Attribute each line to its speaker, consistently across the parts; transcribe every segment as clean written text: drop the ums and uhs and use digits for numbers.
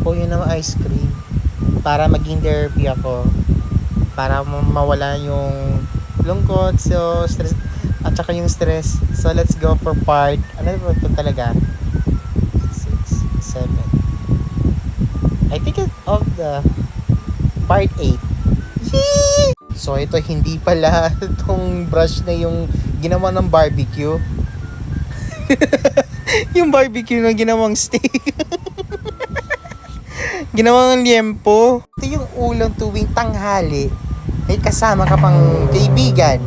Speaker 1: ako yun ng ice cream. Para maging therapy ako. Para mawala yung lungkot, so stress, at saka yung stress. So let's go for part, ano ba ito talaga? 6, 7. I think of the part 8. Yee! So ito hindi pala itong brush na yung ginawa ng barbecue. Yung barbecue na ginawang steak. Ginawang liempo. Ito yung ulam tuwing tanghali. May kasama ka pang kaibigan.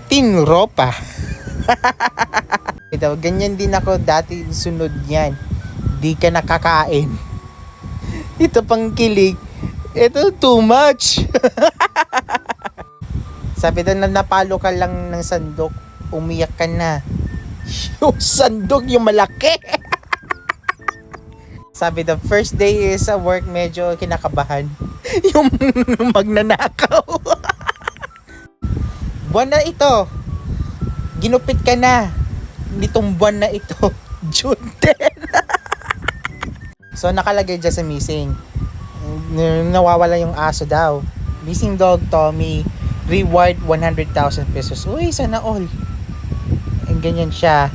Speaker 1: Tinropa. Ito, ganyan din ako dati, sunod yan. Di ka nakakain. Ito pang kilig. Ito too much. Sabi daw na napalo ka lang ng sandok, umiyak ka na. Yung sandok, yung malaki. Sabi the first day is sa work, medyo kinakabahan. Yung magnanakaw. Buwan na ito. Ginupit ka na. Nitong buwan na ito. June 10. So nakalagay dyan sa missing. Nawawala yung aso daw. Missing dog Tommy. Reward 100,000 pesos. Uy, sana all. And ganyan siya.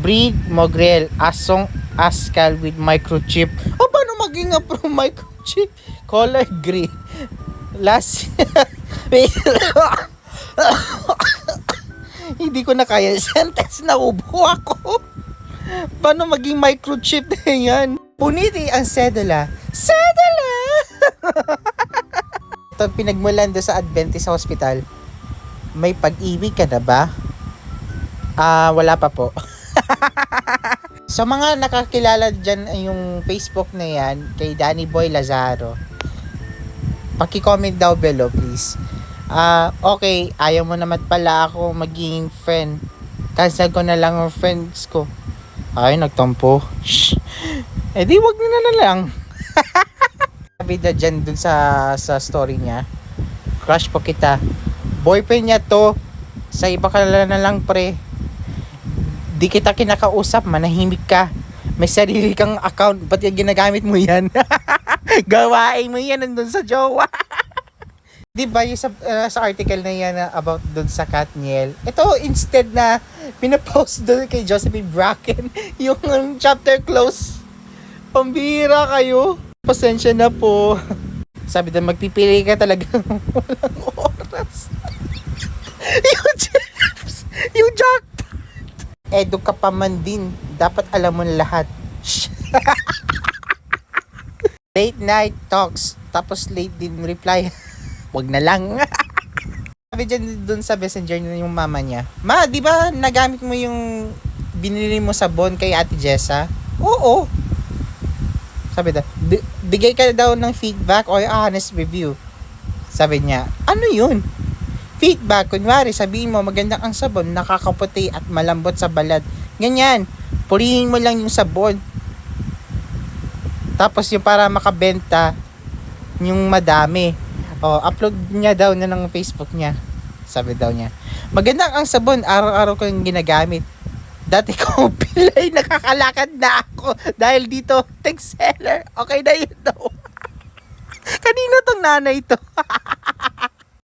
Speaker 1: Breed Mogrel. Asong Askal with microchip. Oh, paano maging from microchip? Color green. Last hindi ko na kaya sentence, na ubo ako. Paano maging microchip na yan? Puniti ang sedula. Sedula! Ito pinagmulan doon sa Adventist Hospital. May pag-ibig ka na ba? Wala pa po. Sa mga nakakilala dyan yung Facebook na yan, kay Danny Boy Lazaro, paki-comment daw below please. Okay, ayaw mo naman pala ako maging friend. Cancel ko na lang ang friends ko. Ay, nagtampo. Shh. Eh di wag na lang. Sabi na dyan dun sa story niya, crush po kita. Boyfriend niya to. Sa iba ka na lang pre. Di kita kinakausap, manahimik ka. May sarili kang account, ba't yung ginagamit mo yan? Gawain mo yan nandun sa jowa. Di ba yung sa article na yan about dun sa Katniel, ito instead na pinapost dun kay Josephine Bracken, yung chapter close. Pambira kayo. Pasensya na po. Sabi doon, magpipili ka talaga walang oras. yung jackpot. Edu ka pa man din. Dapat alam mo lahat. Late night talks. Tapos late din reply. Wag na lang. Sabi dyan dun sa messenger na yung mama niya, Ma, di ba nagamit mo yung binili mo sabon kay Ate Jessa? Oo. Sabi daw, bigay ka daw ng feedback or honest review. Sabi niya, ano yun? Feedback, kunwari sabihin mo maganda ang sabon, nakakaputi at malambot sa balat. Ganyan, purihin mo lang yung sabon. Tapos yung para makabenta yung madami. O, upload niya daw na ng Facebook niya. Sabi daw niya, maganda ang sabon, araw-araw ko yung ginagamit. Dati ko pilay, nakakalakad na ako. Dahil dito, tech seller. Okay na yun daw. Kanino tong nanay to?